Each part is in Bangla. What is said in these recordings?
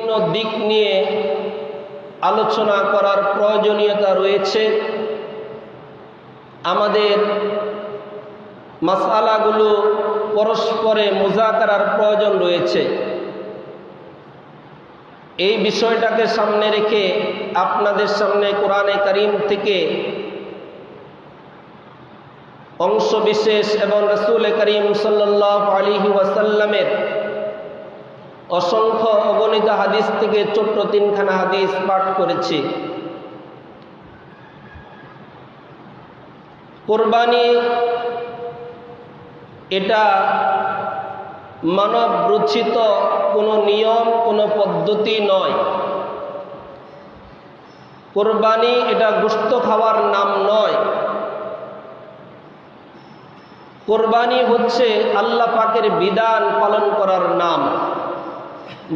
বিভিন্ন দিক নিয়ে আলোচনা করার প্রয়োজনীয়তা রয়েছে। আমাদের মাসআলাগুলো পরস্পরে মুযাকারার প্রয়োজন রয়েছে। এই বিষয়টাকে সামনে রেখে আপনাদের সামনে কোরআনে কারীম থেকে অংশ বিশেষ এবং রাসূল করিম সাল্লাল্লাহু আলাইহি ওয়াসাল্লামের অসংখ্য অগণিত হাদিস থেকে ছোট্ট তিনখানা হাদিস পাঠ করেছি। কুরবানি এটা মানব রচিত কোনো নিয়ম, কোনো পদ্ধতি নয়। কুরবানি এটা গোশত খাওয়ার নাম নয়। কুরবানি হচ্ছে আল্লাহ পাকের বিধান পালন করার নাম।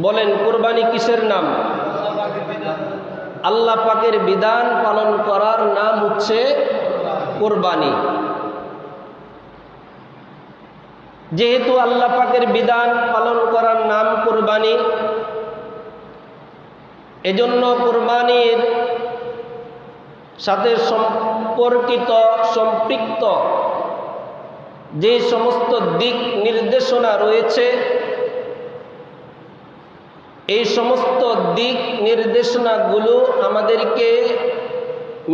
বলেন, কুরবানি কিসের নাম? আল্লাহ পাকের বিধান পালন করার নাম হচ্ছে কুরবানি। যেহেতু আল্লাহ পাকের বিধান পালন করার নাম কুরবানি, এজন্য কুরবানির সাথে সম্পৃক্ত যে সমস্ত দিক নির্দেশনা রয়েছে, এই সমস্ত দিক নির্দেশনাগুলো আমাদেরকে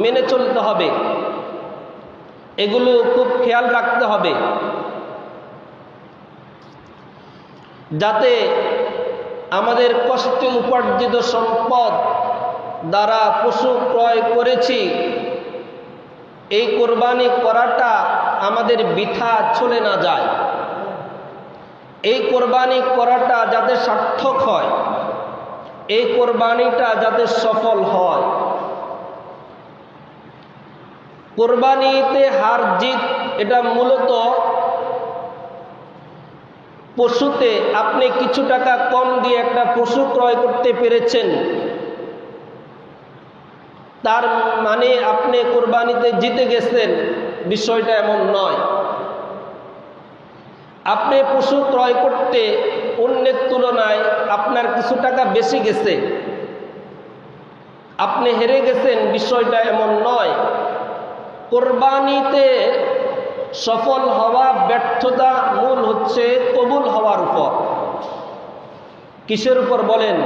মেনে চলতে হবে। এগুলো খুব খেয়াল রাখতে হবে যাতে আমাদের কষ্টে উপার্জিত সম্পদ দ্বারা পশু ক্রয় করেছি, এই কুরবানি করাটা আমাদের বৃথা চলে না যায়। এই কুরবানি করাটা যাতে সার্থক হয়, এই কুরবানিটা যাতে সফল হয়। কুরবানিতে হার জিত এটা মূলত পশুতে আপনি কিছু টাকা কম দিয়ে একটা পশু ক্রয় করতে পেরেছেন, তার মানে আপনি কুরবানিতে জিতে গেছেন, বিষয়টা এমন নয়। আপনি পশু ক্রয় করতে অন্যের তুলনায় আপনার কিছু টাকা বেশি গেছে, আপনি হেরে গেছেন, বিষয়টা এমন নয়। কুরবানিতে সফল হওয়া ব্যর্থতা মূল হচ্ছে কবুল হওয়ার উপর। কিসের উপর বলেন?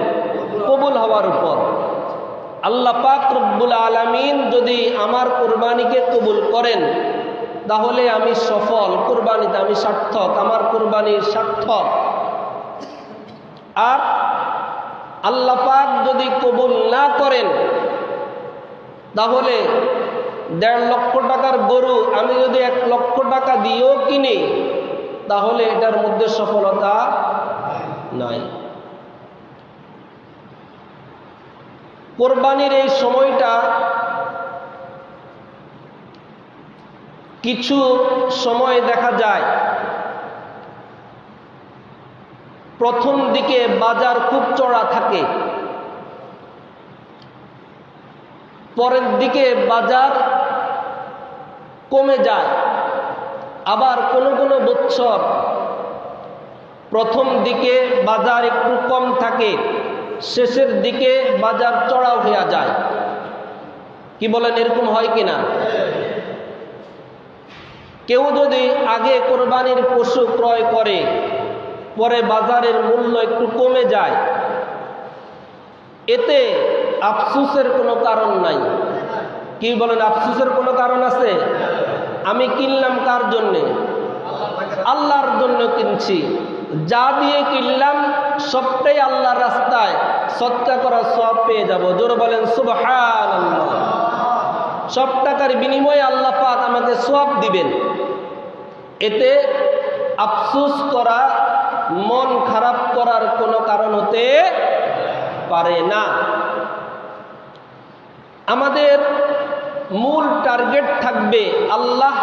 কবুল হওয়ার উপর। আল্লাহ পাক রব্বুল আলামিন যদি আমার কুরবানিকে কবুল করেন, তাহলে আমি সফল, কুরবানিতে আমি সার্থক, আমার কুরবানি সার্থক। আর আল্লাহ পাক যদি কবুল না করেন, তাহলে 1.5 লক্ষ টাকার গরু আমি যদি 1 লক্ষ টাকা দিয়েও কিনি, তাহলে এটার মধ্যে সফলতা নাই। কুরবানির এই সময়টা কিছু সময় দেখা যায় প্রথম দিকে বাজার খুব চড়া থাকে, পরের দিকে বাজার কমে যায়। আবার কোনো কোনো বছর প্রথম দিকে বাজার একটু কম থাকে, শেষের দিকে বাজার চড়াও হয়ে যায়। কি বলেন, এরকম হয় কিনা? কেউ যদি আগে কোরবানির পশু ক্রয় করে, পরে বাজারের মূল্য একটু কমে যায়, এতে আফসোসের কোনো কারণ নাই। কি বলেন, আফসোসের কোনো কারণ আছে? আমি কিনলাম কার জন্যে? আল্লাহর জন্য কিনছি। যা দিয়ে কিনলাম সবটাই আল্লাহর রাস্তায় সদকা করার সওয়াব পেয়ে যাব। জোরে বলেন সুবহানাল্লাহ। সব টাকার বিনিময়ে আল্লাহ পাক আমাকে সওয়াব দিবেন। এতে আফসোস করা, মন খারাপ করার কোনো কারণ হতে পারে না। আমাদের মূল টার্গেট থাকবে আল্লাহ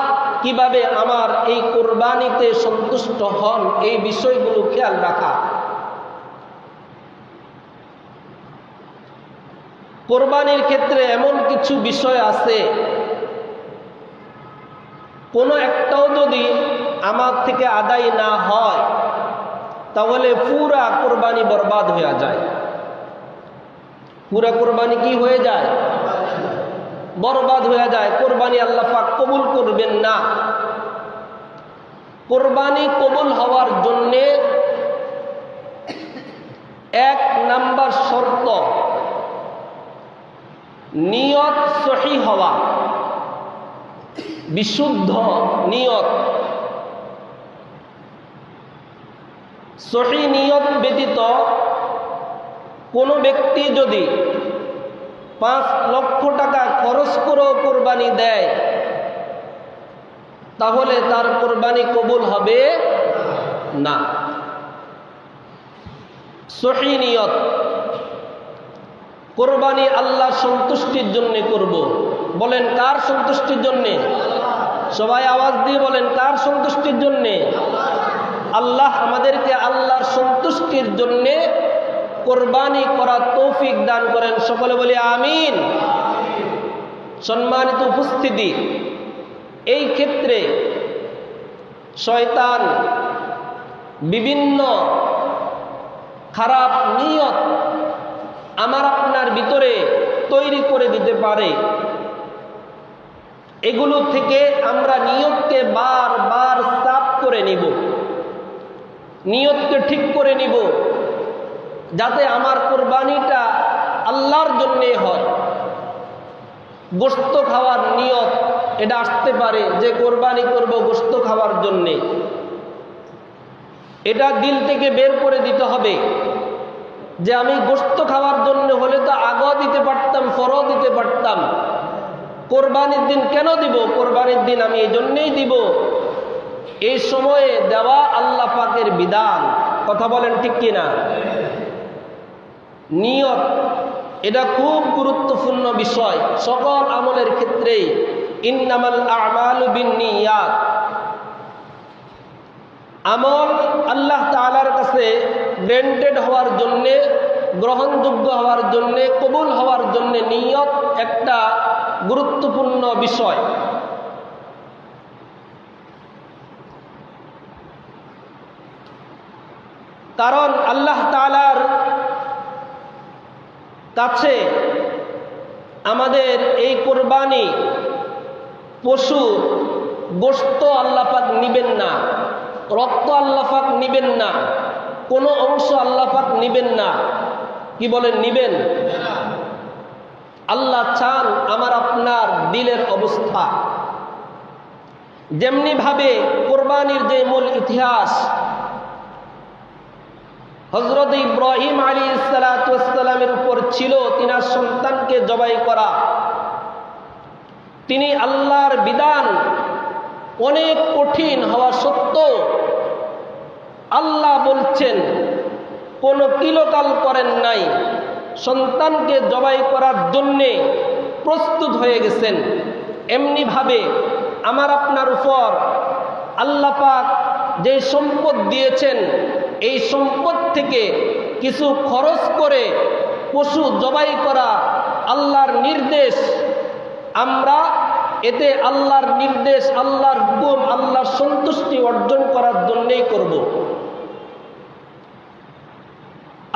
কিভাবে আমার এই কুরবানিতে সন্তুষ্ট হন, এই বিষয়গুলো খেয়াল রাখা। কুরবানির ক্ষেত্রে এমন কিছু বিষয় আছে, কোনো একটাও যদি আমার থেকে আদায় না হয়, তাহলে পুরা কুরবানি বরবাদ হয়ে যায়। পুরা কোরবানি কি হয়ে যায়? বরবাদ হয়ে যায়। কোরবানি আল্লাহ পাক কবুল করবেন না। কোরবানি কবুল হওয়ার জন্যে এক নাম্বার শর্ত নিয়ত সহি হওয়া, বিশুদ্ধ নিয়ত। সহি নিয়ত ব্যতীত কোনো ব্যক্তি যদি 5 লক্ষ টাকা খরচ করেও কোরবানি দেয় তাহলে তার কোরবানি কবুল হবে না। সহি নিয়ত। কোরবানি আল্লাহর সন্তুষ্টির জন্য করব। বলেন কার সন্তুষ্টির জন্য? সবাই আওয়াজ দিয়ে বলেন কার সন্তুষ্টির জন্য? আল্লাহ আমাদেরকে আল্লাহর সন্তুষ্টির জন্য কোরবানি করার তৌফিক দান করেন। সকলে বলি আমিন। সম্মানিত উপস্থিতি, এই ক্ষেত্রে শয়তান বিভিন্ন খারাপ নিয়ত আমার আপনার ভিতরে তৈরি করে দিতে পারে। এগুলো থেকে আমরা নিয়তকে বারবার সাফ করে নিব, নিয়তকে ঠিক করে নিব, যাতে আমার কোরবানিটা আল্লাহর জন্যে হয়। গোশত খাওয়ার নিয়ত এটা আসতে পারে যে কোরবানি করব গোশত খাওয়ার জন্যে, এটা দিল থেকে বের করে দিতে হবে যে আমি গোশত খাওয়ার জন্য হলে তো আগেও দিতে পারতাম, পরেও দিতে পারতাম, কোরবানির দিন কেন দিব? কোরবানির দিন আমি এই জন্যেই দিব। এই সময়ে দেওয়া আল্লাহ পাকের বিধান। কথা বলেন ঠিক কিনা? নিয়ত এটা খুব গুরুত্বপূর্ণ বিষয় সকল আমলের ক্ষেত্রেই। ইন্নামাল আমালু বিন্নিয়াত। আমল আল্লাহ তাআলার কাছে গ্র্যান্টেড হওয়ার জন্যে, গ্রহণযোগ্য হওয়ার জন্যে, কবুল হওয়ার জন্যে নিয়ত একটা গুরুত্বপূর্ণ বিষয়। কারণ আল্লাহ তাআলার কাছে আমাদের এই কোরবানি পশু গোশত আল্লাহ পাক নিবেন না, রক্ত আল্লাহ পাক নিবেন না, কোনো অংশ আল্লাহ পাক নিবেন না। কি বলেন? নিবেন? আল্লাহ চান আমার আপনার দিলের অবস্থা। যেমনি ভাবে কোরবানির যে মূল ইতিহাস, হযরত ইব্রাহিম আলাইহিস সালাতু ওয়াস সালামের উপর ছিল তিনার সন্তানকে জবাই করা। তিনি আল্লাহর বিধান অনেক কঠিন হওয়া সত্ত্বেও আল্লাহ বলছেন কোনো কিলোকাল করেন নাই, সন্তানকে জবাই করার জন্যে প্রস্তুত হয়ে গেছেন। এমনি ভাবে আমার আপনার উপর আল্লাহ পাক যে সম্পদ দিয়েছেন, এই সম্পদ থেকে কিছু খরচ করে পশু জবাই করা আল্লাহর নির্দেশ। আমরা এতে আল্লাহর নির্দেশ, আল্লাহর হুকুম, আল্লাহর সন্তুষ্টি অর্জন করার জন্যই করব।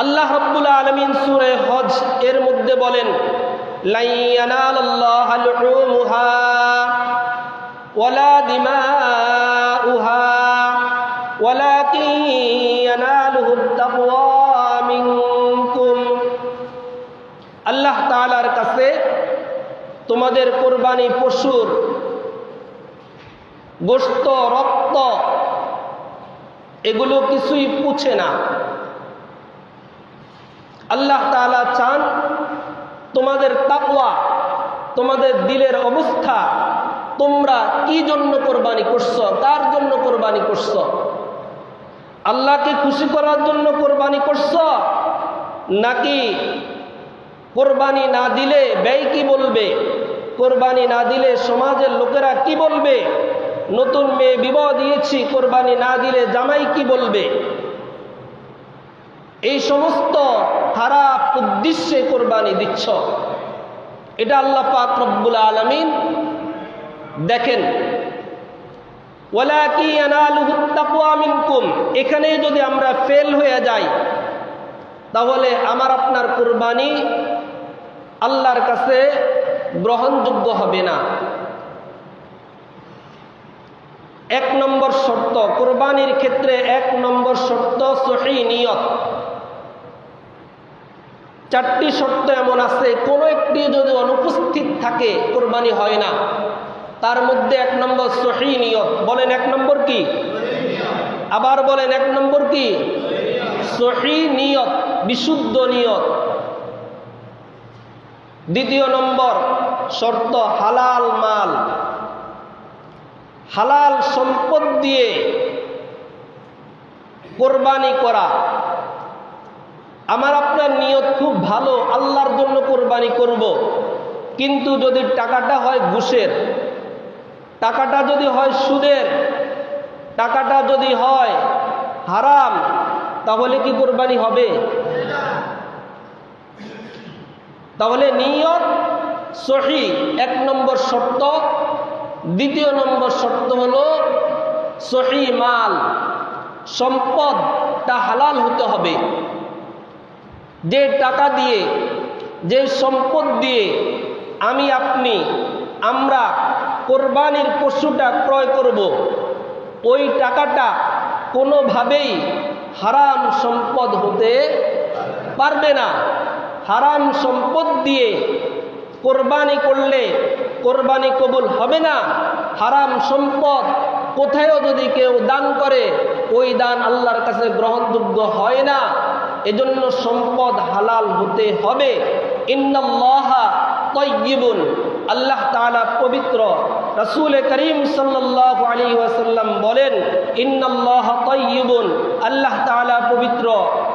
আল্লাহ রাব্বুল আলামিন সূরা হজ এর মধ্যে বলেন, লা ইয়ানালাল্লাহা লুহুমুহা ওয়ালা দিমাউহা ওয়ালাকিন ইয়ানালুহুত তাকওয়া মিনকুম। আল্লাহ তাআলার কাছে তোমাদের কোরবানি পশুর গোশত, রক্ত এগুলো কিছুই পুছে না। আল্লাহ তাআলা চান তোমাদের তাকওয়া, তোমাদের দিলের অবস্থা, তোমরা কি জন্য কোরবানি করছো, কার জন্য কোরবানি করছো? আল্লাহকে খুশি করার জন্য কোরবানি করছো, নাকি কোরবানি না দিলে ব্যয় কি বলবে, কোরবানি না দিলে সমাজের লোকেরা কি বলবে, নতুন মেয়ে বিবাহ দিয়েছি কোরবানি না দিলে জামাই কি বলবে, এই সমস্ত খারাপ উদ্দেশ্যে কোরবানি দিচ্ছ। এটা আল্লাহ পাক রব্বুল আলামিন দেখেন। ওয়ালাকিন ইয়ানালুহুত তাকওয়া মিনকুম, এখানে যদি আমরা ফেল হয়ে যাই তাহলে আমার আপনার কোরবানি আল্লাহর কাছে গ্রহণযোগ্য হবে না। 1 নম্বর শর্ত, কোরবানির ক্ষেত্রে 1 নম্বর শর্ত সহিহ নিয়ত। 4টি শর্ত এমন আছে, কোনো একটি যদি অনুপস্থিত থাকে কোরবানি হয় না। তার মধ্যে 1 নম্বর সহিহ নিয়ত। বলেন 1 নম্বর কি? আবার বলেন 1 নম্বর কি? সহিহ নিয়ত, বিশুদ্ধ নিয়ত। 2 নম্বর শর্ত হালাল মাল, হালাল সম্পদ দিয়ে কোরবানি করা। আমার আপনার নিয়ত খুব ভালো, আল্লাহর জন্য কোরবানি করব, কিন্তু যদি টাকাটা হয় ঘুষের, টাকাটা যদি হয় সুদের, টাকাটা যদি হয় হারাম, তাহলে কি কোরবানি হবে? তাহলে নিয়ত সহিহ 1 নম্বর শর্ত। 2 নম্বর শর্ত হলো সহিহ মাল, সম্পদটা হালাল হতে হবে। যে টাকা দিয়ে, যে সম্পদ দিয়ে আমি আপনি আমরা কোরবানির পশুটা ক্রয় করব, ওই টাকাটা কোনোভাবেই হারাম সম্পদ হতে পারবে না। হারাম সম্পদ দিয়ে কোরবানি করলে কোরবানি কবুল হবে না। হারাম সম্পদ কোথায়ও যদি কেউ দান করে, ওই দান আল্লাহর কাছে গ্রহণযোগ্য হয় না। এজন্য সম্পদ হালাল হতে হবে। ইন্নাল্লাহা তাইয়্যিবুন, আল্লাহ তাআলা পবিত্র। রাসূল করিম সাল্লাল্লাহু আলাইহি ওয়াসাল্লাম বলেন, ইন্নাল্লাহা তাইয়্যিবুন, আল্লাহ তাআলা পবিত্র।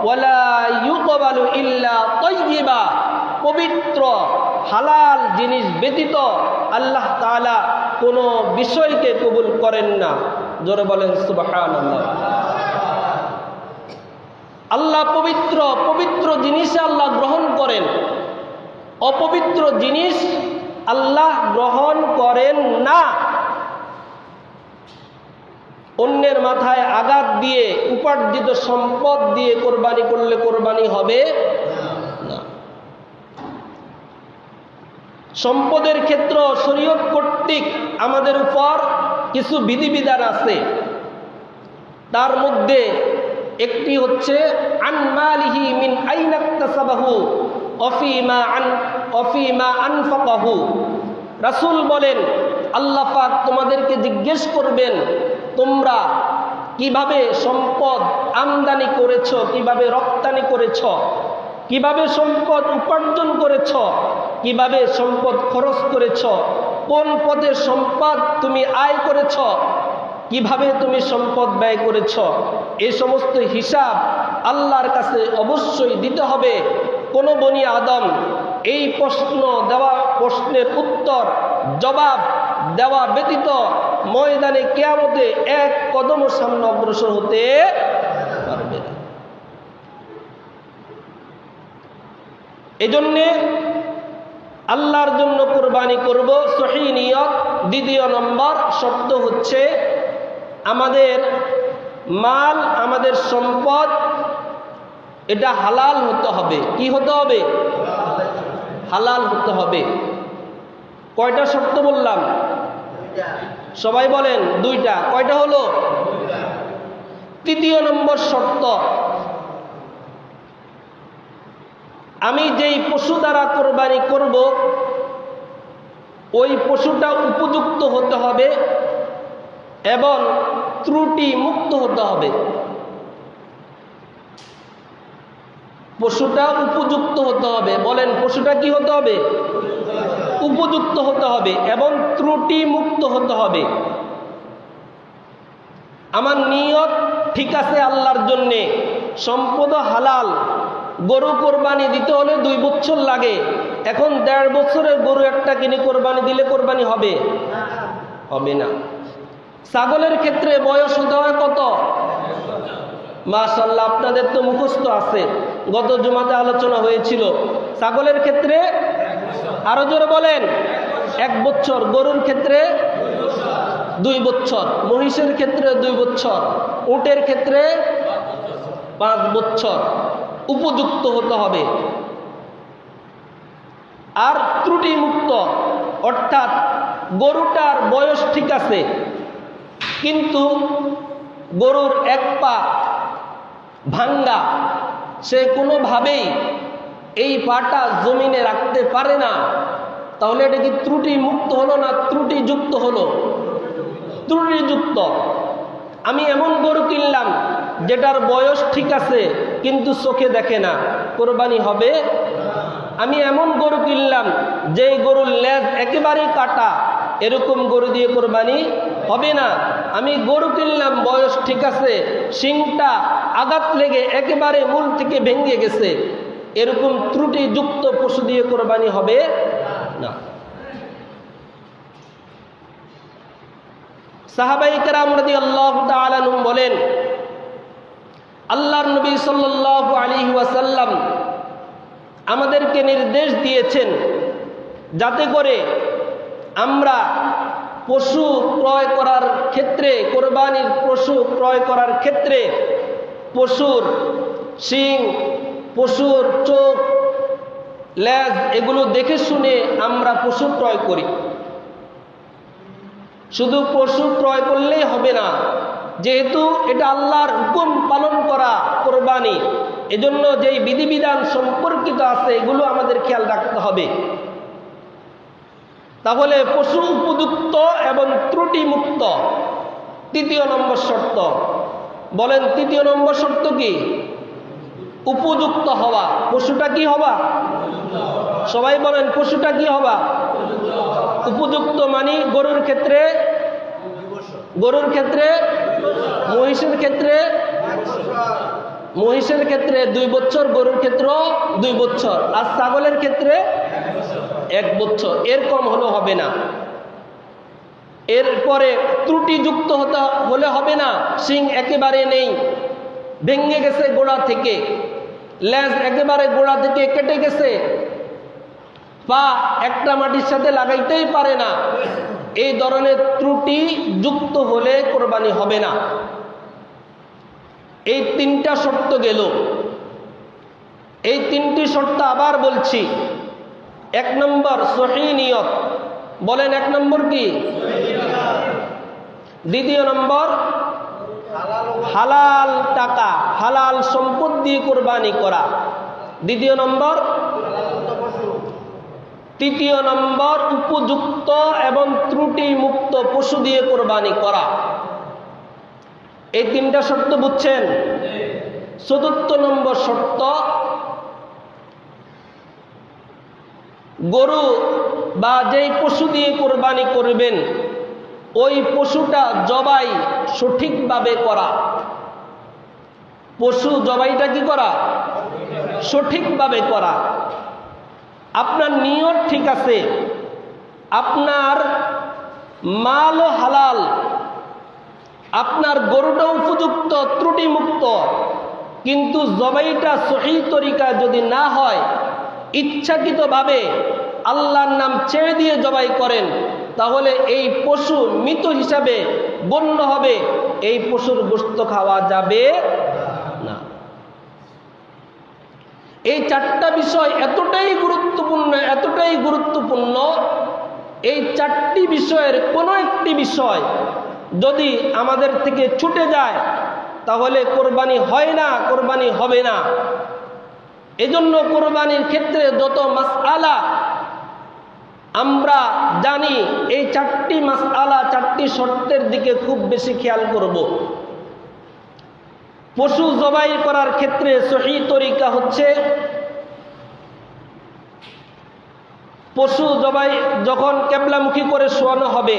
ওয়ালা ইউকবালু ইল্লা তাইয়্যিবা, পবিত্র হালাল জিনিস ব্যতীত আল্লাহ তাআলা কোনো বিষয়কে কবুল করেন না। জোরে বলেন সুবহানাল্লাহ। আল্লাহ পবিত্র, পবিত্র জিনিস আল্লাহ গ্রহণ করেন, অপবিত্র জিনিস আল্লাহ গ্রহণ করেন না। অন্যের মাথায় আঘাত দিয়ে উপার্জিত সম্পদ দিয়ে কোরবানি করলে কোরবানি হবে না। সম্পদের ক্ষেত্র শরীয়ত কর্তৃক আমাদের উপর কিছু বিধিবিধান আছে। তার মধ্যে একটি হচ্ছে আন মালিহি মিন আইনা ইকতাসাবাহু অফিমা আনফাকাহু। রাসূল বলেন, আল্লাহ পাক তোমাদেরকে জিজ্ঞেস করবেন তোমরা কিভাবে সম্পদ আমদানি করেছ, কিভাবে রপ্তানি করেছ, কিভাবে সম্পদ উপার্জন করেছ, কিভাবে সম্পদ খরচ করেছ, কোন পথে সম্পদ তুমি আয় করেছ, কিভাবে তুমি সম্পদ ব্যয় করেছ। এই সমস্ত হিসাব আল্লাহর কাছে অবশ্যই দিতে হবে। কোনো বনি আদম এই প্রশ্নের উত্তর জবাব দেওয়া ব্যতীত ময়দানে কিয়ামতে 1 কদম সামনে অগ্রসর হতে পারবে না। এজন্যে আল্লাহর জন্য কোরবানি করব, সহিহ নিয়ত। 2 নম্বর শর্ত হচ্ছে আমাদের মাল, আমাদের সম্পদ এটা হালাল হতে হবে। কি হতে হবে? হালাল হতে হবে। কয়টা শর্ত বললাম? সবাই বলেন 2টা। কয়টা হলো? 3 নম্বর শর্ত, আমি যেই পশু দ্বারা কোরবানি করব ওই পশুটা উপযুক্ত হতে হবে এবং ত্রুটি মুক্ত হতে হবে। পশুটা উপযুক্ত হতে হবে। বলেন, পশুটা কি হতে হবে? উপযুক্ত হতে হবে এবং ত্রুটি মুক্ত হতে হবে। আমার নিয়ত ঠিক আছে আল্লাহর জন্যে, সম্পদ হালাল। গরু কোরবানি দিতে হলে 2 বছর লাগে, এখন 1.5 বছরের গরু একটা কিনে কোরবানি দিলে কোরবানি হবে? হবে না। ছাগলের ক্ষেত্রে বয়স হতে হয় কত? মাশাআল্লাহ, আপনাদের তো মুখস্থ আছে, গত জুমাতে আলোচনা হয়েছিল। ছাগলের ক্ষেত্রে আরো জোরে বলেন 1 বছর, গরুর ক্ষেত্রে 2 বছর, মহিষের ক্ষেত্রে 2 বছর, উটের ক্ষেত্রে 5 বছর। উপযুক্ত হতে হবে। আর ত্রুটি মুক্ত, অর্থাৎ গরুটার বয়স ঠিক আছে কিন্তু গরুর এক পা ভাঙ্গা, সে কোনোভাবেই এই পাটা জমিনে রাখতে পারে না, তাহলে এটা কি ত্রুটি মুক্ত হলো না ত্রুটিযুক্ত হলো? ত্রুটিযুক্ত। আমি এমন গরু কিনলাম যেটার বয়স ঠিক আছে কিন্তু চোখে দেখে না, কোরবানি হবে? আমি এমন গরু কিনলাম যেই গরুর লেজ একেবারেই কাটা, এরকম গরু দিয়ে কোরবানি হবে না। আমি গরু কিনলাম বয়স ঠিক আছে, শিংটা আঘাত লেগে একেবারে মূল থেকে ভেঙে গেছে, এরকম ত্রুটিযুক্ত পশু দিয়ে কোরবানি হবে না। সাহাবায়ে কেরাম রাদিয়াল্লাহু তাআলা আনহুম বলেন, আল্লাহর নবী সাল্লাল্লাহু আলাইহি ওয়াসাল্লাম আমাদেরকে নির্দেশ দিয়েছেন যাতে করে আমরা পশু ক্রয় করার ক্ষেত্রে, কোরবানির পশু ক্রয় করার ক্ষেত্রে পশুর শিং, পশুর চোখ, লেজ এগুলো দেখে শুনে আমরা পশু ক্রয় করি। শুধু পশু ক্রয় করলেই হবে না, যেহেতু এটা আল্লাহর হুকুম পালন করা কোরবানি, এজন্য যেই বিধিবিধান সম্পর্কিত আছে এগুলো আমাদের খেয়াল রাখতে হবে। তাহলে পশু উপযুক্ত এবং ত্রুটি মুক্ত, তৃতীয় নম্বর শর্ত। বলেন তৃতীয় নম্বর শর্ত কি? উপযুক্ত হওয়া। পশুটা কি হওয়া? সবাই বলেন পশুটা কি হওয়া? উপযুক্ত মানে গরুর ক্ষেত্রে, মহিষের ক্ষেত্রে 2 বছর, গরুর ক্ষেত্র 2 বছর, আর ছাগলের ক্ষেত্রে 1 বছর, এর কম হলে হবে না। এরপরে ত্রুটিযুক্ত হলে হবে না, শিং একেবারে নেই, ভেঙে গেছে গোড়া থেকে, লেজ একেবারে গোড়া থেকে কেটে গেছে, পা একটা মাটির সাথে লাগাইতেই পারে না, এই ধরনের ত্রুটি যুক্ত হলে কোরবানি হবে না। এই 3টা শর্ত গেল। এই 3টি শর্ত আবার বলছি। 1 নম্বর সহিহ নিয়ত। বলেন 1 নম্বর কি? দ্বিতীয় নম্বর হালাল টাকা, হালাল সম্পদ দিয়ে কোরবানি করা। দ্বিতীয় নম্বর। তৃতীয় নম্বর উপযুক্ত এবং ত্রুটি মুক্ত পশু দিয়ে কোরবানি করা। এই 3টা শর্ত বুঝছেন? 4র্থ নম্বর শর্ত, গরু বা যেই পশু দিয়ে কোরবানি করবেন ওই পশুটা জবাই সঠিকভাবে করা। পশু জবাইটা কি করা? সঠিকভাবে করা। আপনার নিয়ত ঠিক আছে, আপনার মালও হালাল, আপনার গরুটা উপযুক্ত ত্রুটি মুক্ত, কিন্তু জবাইটা সহিহ তরিকা যদি না হয়, ইচ্ছাকৃতভাবে আল্লাহর নাম ছেড়ে দিয়ে জবাই করেন, তাহলে এই পশু মৃত হিসাবে গণ্য হবে, এই পশুর গোশত খাওয়া যাবে না। এই 4টা বিষয় এতটাই গুরুত্বপূর্ণ, এই 4টি বিষয়ের কোনো একটি বিষয় যদি আমাদের থেকে ছুটে যায় তাহলে কোরবানি হয় না, কোরবানি হবে না। এজন্য কোরবানির ক্ষেত্রে যত মাসআলা আমরা জানি, এই 4টি মাসআলা, 4টি শর্তের দিকে খুব বেশি খেয়াল করব। পশু জবাই করার ক্ষেত্রে সহিহ তরিকা হচ্ছে, পশু জবাই যখন কিবলামুখী করে শোয়ানো হবে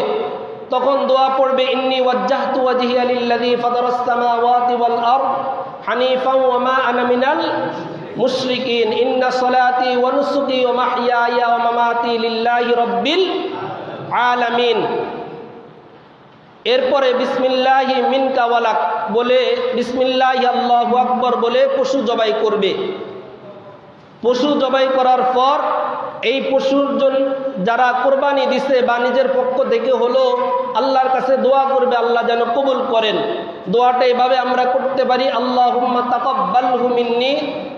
তখন দোয়া পড়বে, ইন্নী ওয়াজ্জাহতু ওয়াজহিয়া লিল্লাযী ফাতারাস সামাওয়াতি ওয়াল আরদ হানিফান ওয়া মা আনা মিনাল মুশরিকিন, ইন্না সলাতি ওয়া নুসুকি ওয়া মাহইয়ায়া ওয়া মামাতি লিল্লাহি রাব্বিল আলামিন। এরপরে বিসমিল্লাহি মিনকা ওয়ালাক বলে, বিসমিল্লাহি আল্লাহু আকবার বলে পশু জবাই করবে। পশু জবাই করার পর এই পশুর জন্য যারা কোরবানি দিছে বা নিজের পক্ষ থেকে হলো, আল্লাহর কাছে দোয়া করবে আল্লাহ যেন কবুল করেন। দোয়াটা এভাবে আমরা করতে পারি, আল্লাহুম্মা তাকাব্বালহু মিন্নি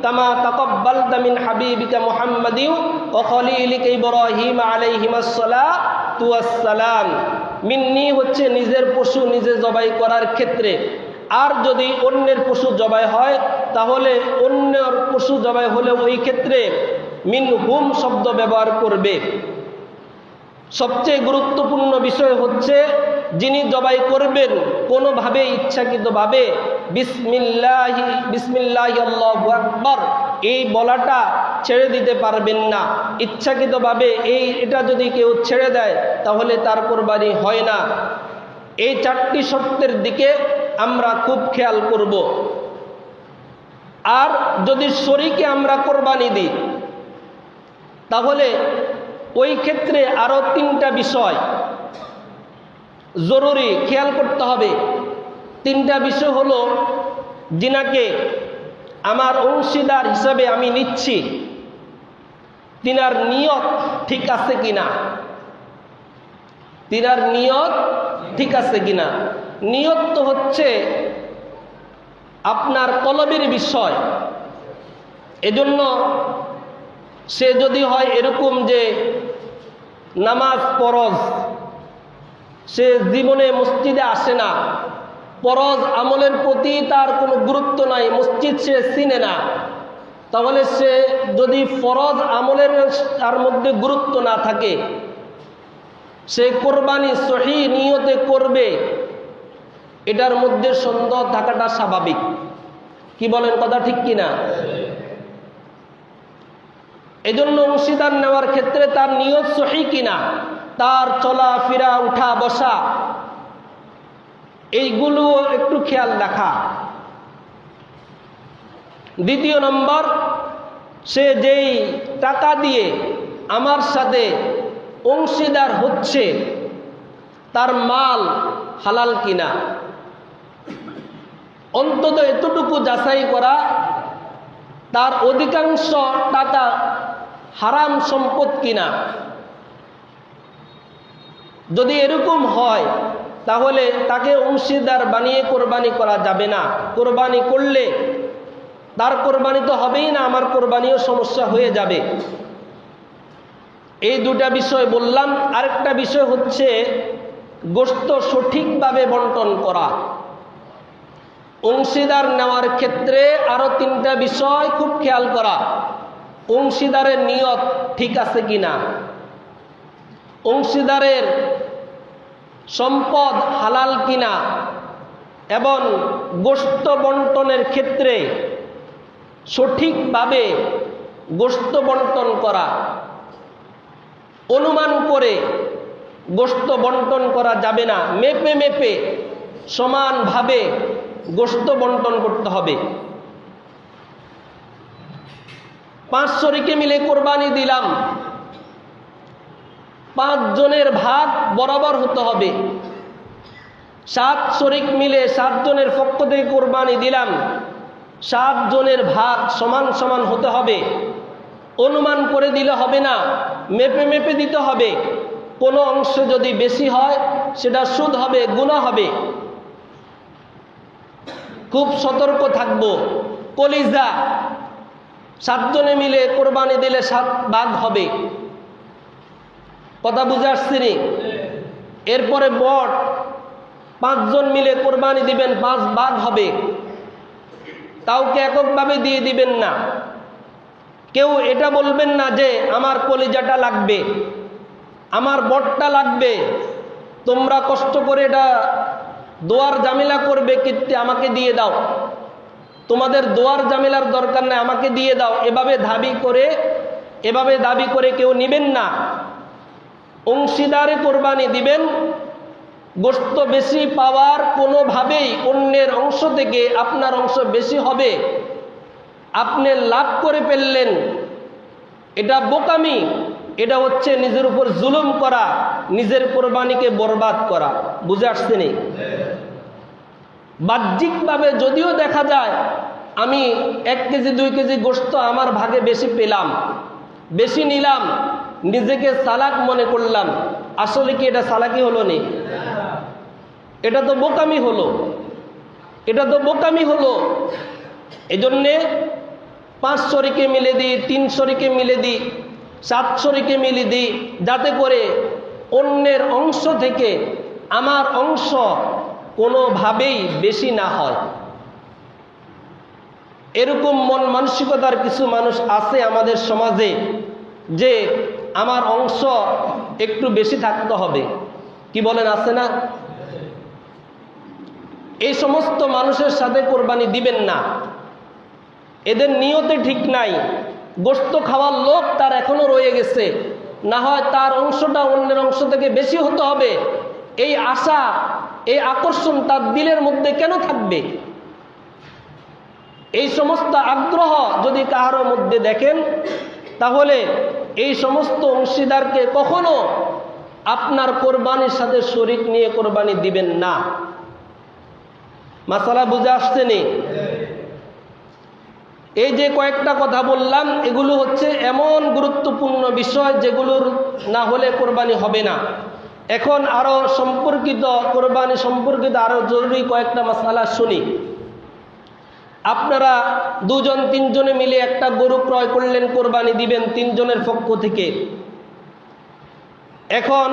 কামা তাকাব্বালতা মিন হাবিবিকা মুহাম্মাদিন ওয়া খলিলিকা ইব্রাহিম আলাইহিমাস সালাতু ওয়াস সালাম। মিন্নি হচ্ছে নিজের পশু নিজে জবাই করার ক্ষেত্রে, আর যদি অন্যের পশু জবাই হয় তাহলে অন্যের পশু জবাই হলে ওই ক্ষেত্রে মিনহুম শব্দ ব্যবহার করবে। সবচেয়ে গুরুত্বপূর্ণ বিষয় হচ্ছে যিনি জবাই করবেন কোনোভাবে ইচ্ছাকৃতভাবে বিসমিল্লাহি বিসমিল্লাহি আল্লাহু আকবার এই বলাটা ছেড়ে দিতে পারবেন না। ইচ্ছাকৃতভাবে এটা যদি কেউ ছেড়ে দেয় তাহলে তার কোরবানি হয় না। এই 4টি শর্তের দিকে আমরা খুব খেয়াল করব। আর যদি শরীকে আমরা কোরবানি দিই তাহলে ওই ক্ষেত্রে আরও 3টা বিষয় জরুরি খেয়াল করতে হবে। 3টা বিষয় হলো, যিনাকে আমার অংশীদার হিসাবে আমি নিচ্ছি তিনার নিয়ত ঠিক আছে কিনা, তিনার নিয়ত ঠিক আছে কিনা। নিয়ত তো হচ্ছে আপনার কলবের বিষয়। এজন্য সে যদি হয় এরকম যে নামাজ ফরজ, সে জীবনে মসজিদে আসে না, ফরজ আমলের প্রতি তার কোনো গুরুত্ব নাই, মসজিদ সে চিনে না, তাহলে সে যদি ফরজ আমলের তার মধ্যে গুরুত্ব না থাকে, সে কোরবানি সহি নিয়তে করবে, এটার মধ্যে সন্দেহ থাকাটা স্বাভাবিক। কি বলেন, কথা ঠিক কিনা? এজন্য অংশীদার নেওয়ার ক্ষেত্রে তার নিয়ত সহি কিনা, তার চলাফেরা উঠা বসা এইগুলো একটু খেয়াল রাখা। দ্বিতীয় নম্বর, সে যেই টাকা দিয়ে আমার সাথে অংশীদার হচ্ছে তার মাল হালাল কিনা, অন্তত এতটুকু যাচাই করা তার অধিকাংশ টাকা হারাম সম্পদ কিনা। যদি এরকম হয় তাহলে তাকে অংশীদার বানিয়ে কোরবানি করা যাবে না। কোরবানি করলে তার কোরবানি তো হবেই না, আমার কোরবানিও সমস্যা হয়ে যাবে। এই 2টা বিষয় বললাম। আরেকটা বিষয় হচ্ছে গোশত সঠিকভাবে বন্টন করা। অংশীদার নেওয়ার ক্ষেত্রে আরো 3টা বিষয় খুব খেয়াল করা। অংশীদারের নিয়ত ঠিক আছে কিনা, অংশীদারের সম্পদ হালাল কিনা, এবং গোশত বন্টনের ক্ষেত্রে সঠিকভাবে গোশত বন্টন করা। অনুমান করে গোশত বন্টন করা যাবে না, মেপে মেপে সমানভাবে গোশত বন্টন করতে হবে। 5 শরীকে মিলে কোরবানি দিলাম, 5 জনের ভাগ বরাবর হতে হবে। 7 শরীক মিলে 7 জনের পক্ষ থেকে কোরবানি দিলাম, 7 জনের ভাগ সমান সমান হতে হবে। অনুমান করে দিলে হবে না, মেপে মেপে দিতে হবে। কোনো অংশ যদি বেশি হয় সেটা সুদ হবে, গুনাহ হবে। খুব সতর্ক থাকবো। কলিজা 7 জনে মিলে কোরবানি দিলে 7 ভাগ হবে, কথা বুঝে আসছে নি? এরপরে বট 5 জন মিলে কোরবানি দিবেন, 5 ভাগ হবে। কাউকে এককভাবে দিয়ে দিবেন না। কেউ এটা বলবেন না যে আমার কলিজাটা লাগবে, আমার বটটা লাগবে, তোমরা কষ্ট করে এটা দোয়ার জামিলা করবে কীর্তি, আমাকে দিয়ে দাও, তোমাদের দোয়ার জামিলার দরকার নেই, আমাকে দিয়ে দাও, এভাবে দাবি করে কেউ নিবেন না। অংশীদারে কোরবানি দিবেন। গোশত বেশি পাওয়ার কোনোভাবেই অন্যের অংশ থেকে আপনার অংশ বেশি হবে, আপনি লাভ করে ফেললেন, এটা বোকামি। এটা হচ্ছে নিজের উপর জুলুম করা, নিজের কোরবানিকে বরবাদ করা। বুঝে আসছে নি? বাহ্যিকভাবে যদিও দেখা যায় আমি 1 কেজি 2 কেজি গোশত আমার ভাগে বেশি পেলাম, বেশি নিলাম, নিজেকে চালাক মনে করলাম, আসলে কি এটা চালাকি হলো নি? এটা তো বোকামি হলো। এটা তো বোকামি হলো। এজন্যে 5 শরীকে মিলে দিই, 3 শরীকে মিলে দিই, 7 শরীকে মিলে দিই, যাতে করে অন্যের অংশ থেকে আমার অংশ কোনোভাবেই বেশি না হয়। এরকম মন মানসিকতার কিছু মানুষ আছে আমাদের সমাজে যে আমার অংশ একটু বেশি থাকতে হবে। কি বলেন, আছে না? এই সমস্ত মানুষের সাথে কোরবানি দিবেন না। এদের নিয়তে ঠিক নাই। গোশত খাওয়ার লোভ তার এখনো রয়ে গেছে, না হয় তার অংশটা অন্যের অংশ থেকে বেশি হতে হবে, এই আশা, এই আকর্ষণ তার দিলের মধ্যে কেন থাকবে? এই সমস্ত আগ্রহ যদি কারোর মধ্যে দেখেন, তাহলে এই সমস্ত অংশীদারকে কখনো আপনার কোরবানির সাথে শরীক নিয়ে কোরবানি দিবেন না। মাসালা বুঝে আসছে নি? এই যে কয়েকটা কথা বললাম, এগুলো হচ্ছে এমন গুরুত্বপূর্ণ বিষয় যেগুলোর না হলে কোরবানি হবে না। এখন আরো সম্পর্কিত, কোরবানি সম্পর্কিত আরো জরুরি কয়েকটা মাসালা শুনি। আপনারা 2-3 জনে মিলে একটা গরু ক্রয় করলেন, কোরবানি দিবেন 3 জনের পক্ষ থেকে। এখন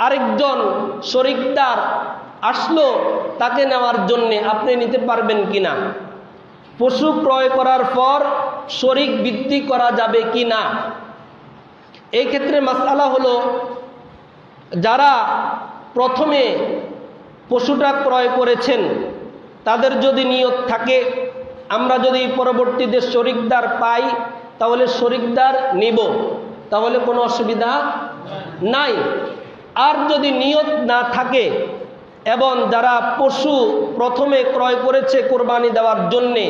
আরেকজন শরিকদার আসলো তাকে নেওয়ার জন্য, আপনি নিতে পারবেন কিনা? পশু ক্রয় করার পর শরিক বৃদ্ধি করা যাবে কি না? এই ক্ষেত্রে মাসআলা হলো, যারা প্রথমে পশুটা ক্রয় করেছেন তাদের যদি নিয়ত থাকে আমরা যদি পরবর্তীতে শরিকদার পাই তাহলে শরিকদার নিব, তাহলে কোনো অসুবিধা নাই। আর যদি নিয়ত না থাকে এবং যারা পশু প্রথমে ক্রয় করেছে কোরবানি দেওয়ার জন্যে,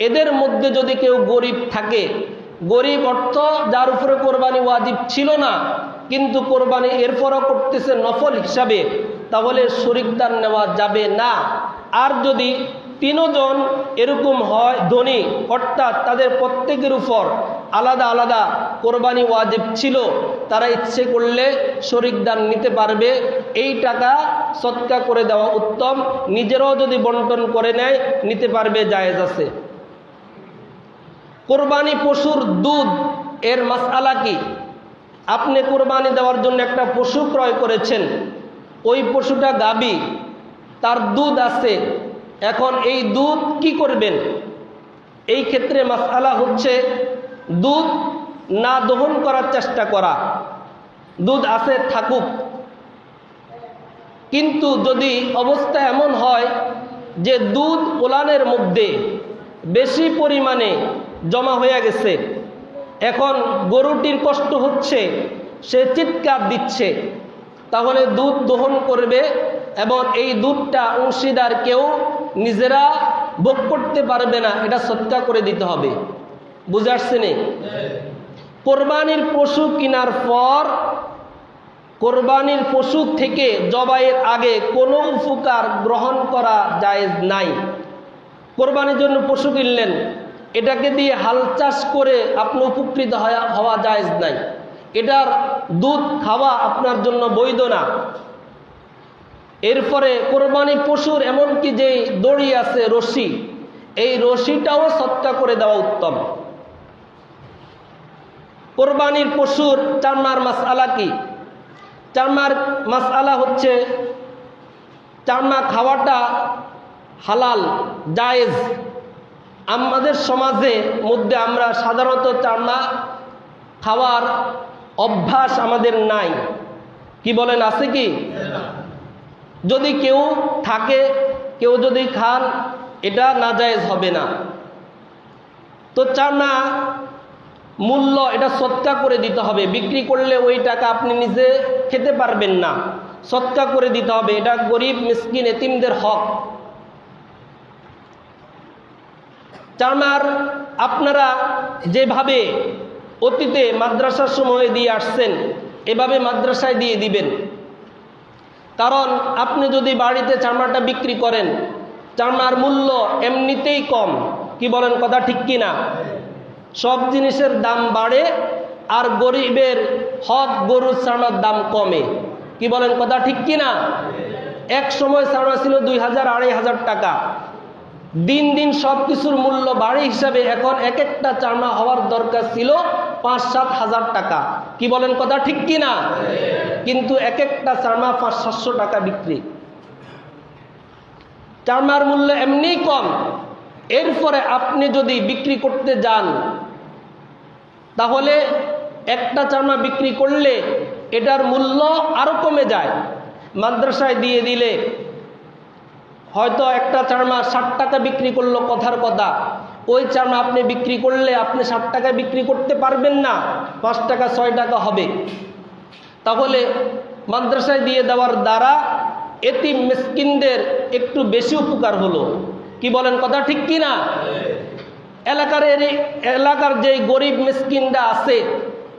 এদের মধ্যে যদি কেউ গরিব থাকে, গরিব অর্থ যার উপরে কোরবানি ওয়াজিব ছিল না কিন্তু কোরবানি এরপরও করতেছে নফল হিসাবে, তাহলে শরিকদার নেওয়া যাবে না। আর যদি 3 জন এরকম হয় ধনী, অর্থাৎ তাদের প্রত্যেকের উপর আলাদা আলাদা কোরবানি ওয়াজিব ছিল, তারা ইচ্ছে করলে শরিকদার নিতে পারবে। এই টাকা সদকা করে দেওয়া উত্তম, নিজেরাও যদি বন্টন করে নেয় নিতে পারবে, জায়েজ আছে। কোরবানি পশুর দুধ এর মাসআলা কি? আপনি কোরবানি দেওয়ার জন্য একটা পশু ক্রয় করেছেন, ওই পশুটা গাবী, তার দুধ আছে। এখন এই দুধ কি করবেন? এই ক্ষেত্রে মাসআলা হচ্ছে দুধ না দহন করার চেষ্টা করা, দুধ আছে থাকুক। কিন্তু যদি অবস্থা এমন হয় যে দুধ ওলানের মধ্যে বেশি পরিমাণে জমা হয়ে গেছে, এখন গরুটির কষ্ট হচ্ছে, সে চিৎকার দিচ্ছে, তাহলে দুধ দহন করবে এবং এই দুধটা অংশীদার কেউ নিজেরা ভোগ করতে পারবে না, এটা সদকা করে দিতে হবে। বুঝে আসছে নি? কোরবানির পশু কেনার পর কোরবানির পশু থেকে জবাইয়ের আগে কোনো উপকার গ্রহণ করা জায়েজ নাই। কোরবানির জন্য পশু কিনলেন, এটাকে দিয়ে হাল চাষ করে আপনি উপকৃত হওয়া জায়েজ নাই, এটার দুধ খাওয়া আপনার জন্য বৈধ না। এরপরে কোরবানি পশুর এমনকি যে দড়ি আছে, রশি, এই রশিটাও সদকা করে দেওয়া উত্তম। কোরবানির পশুর চামড়ার মাসআলা কি? চামড়ার মাসআলা হচ্ছে চামড়া খাওয়াটা হালাল, জায়েজ। আমাদের সমাজে মধ্যে আমরা সাধারণত চামড়া খাওয়ার অভ্যাস আমাদের নাই। কি বলেন, আছে কি? যদি কেউ থাকে, কেউ যদি খান, এটা নাজায়েজ হবে না। তো চামড়া মূল্য এটা সদকা করে দিতে হবে, বিক্রি করলে ওই টাকা আপনি নিজে খেতে পারবেন না, সদকা করে দিতে হবে, এটা গরিব মিসকিন এতিমদের হক। চামড়ার আপনারা যেভাবে অতীতে মাদ্রাসার সময় দিয়ে আসছেন, এভাবে মাদ্রাসায় দিয়ে দিবেন। কারণ আপনি যদি বাড়িতে চামড়াটা বিক্রি করেন, চামড়ার মূল্য এমনিতেই কম। কি বলেন, কথা ঠিক কি না? সব জিনিসের দাম বাড়ে আর গরিবের হক গরুর চামড়ার দাম কমে। কি বলেন, কথা ঠিক কি না? এক সময় চামড়া ছিল 2000-2500 টাকা, দিন দিন সব কিছুর মূল্য বাড়ে হিসাবে এখন এক একটা চারমা হওয়ার দরকার ছিল ৫-৭ হাজার টাকা। কি বলেন, কথা ঠিক কি না? কিন্তু এক একটা চারমা ৫00-৭00 টাকা বিক্রি। চারমার মূল্য এমনি কম। এরপরে আপনি যদি বিক্রি করতে যান তাহলে একটা চারমা বিক্রি করলে এটার মূল্য আরো কমে যায়। মাদ্রাসায় দিয়ে দিলে হয়তো একটা চারমা ৬০ টাকা বিক্রি করলো, কথার কথা, ওই চারমা আপনি বিক্রি করলে আপনি ৬০ টাকা বিক্রি করতে পারবেন না, ৫ টাকা ৬ টাকা হবে। তাহলে মাদ্রাসায় দিয়ে দেওয়ার দ্বারা এতিম মিসকিনদের একটু বেশি উপকার হলো। কি বলেন, কথা ঠিক কি না? এলাকার যে গরিব মিসকিনরা আছে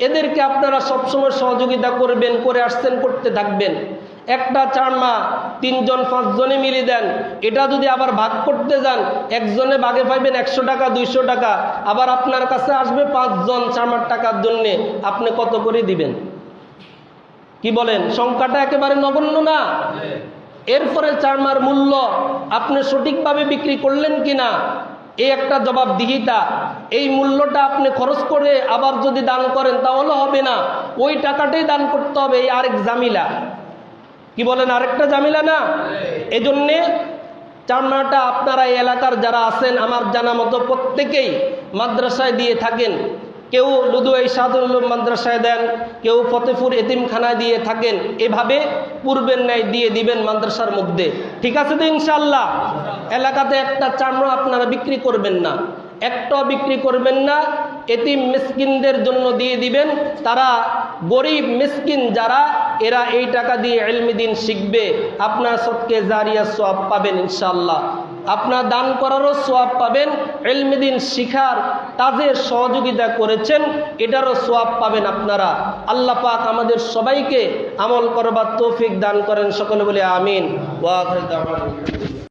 এদেরকে আপনারা সবসময় সহযোগিতা করবেন, করে আসছেন, করতে থাকবেন। একটা চারমা ৩ জন ৫ জনে মিলে দেন, এটা যদি আবার ভাগ করতে যান একজনে ভাগে পাইবেন ১০০ টাকা ২০০ টাকা, আবার আপনার কাছে আসবে ৫ জন চারমার টাকার জন্যে, আপনি কত করে দিবেন? কি বলেন, সংখ্যাটা একেবারে নগণ্য না? এরপরে চারমার মূল্য আপনি সঠিকভাবে বিক্রি করলেন কিনা এই একটা জবাবদিহিতা। এই মূল্যটা আপনি খরচ করে আবার যদি দান করেন তাহলে হবে না, ওই টাকাটাই দান করতে হবে, এই আরেক জামিলা। কি বলেন, আরেকটা জামিলা না? এজন্যে চারমাটা আপনারা এই এলাকার যারা আছেন আমার জানা মতো প্রত্যেকেই মাদ্রাসায় দিয়ে থাকেন। কেউ লুদুয়াই সাদুল মাদ্রাসায় দেন, কেউ ফতেপুর এতিমখানায় দিয়ে থাকেন। এভাবে পূর্বের ন্যায় দিয়ে দিবেন মাদ্রাসার মধ্যে। ঠিক আছে তো ইনশাআল্লাহ? এলাকাতে একটা চারমা আপনারা বিক্রি করবেন না, একটা বিক্রি করবেন না, এতিম মিসকিনদের জন্য দিয়ে দিবেন। তারা গরিব মিসকিন যারা, এরা এই টাকা দিয়ে ইলমি দ্বীন শিখবে। আপনার সদকে জারিয়া সওয়াব পাবেন ইনশাআল্লাহ। আপনার দান করারও সওয়াব পাবেন, ইলমি দ্বীন শিখার তাদের সহযোগিতা করেছেন এটারও সওয়াব পাবেন আপনারা। আল্লাহ পাক আমাদের সবাইকে আমল করবার তৌফিক দান করেন। সকলে বলে আমিন। ওয়া আখিরু দাওয়ানা।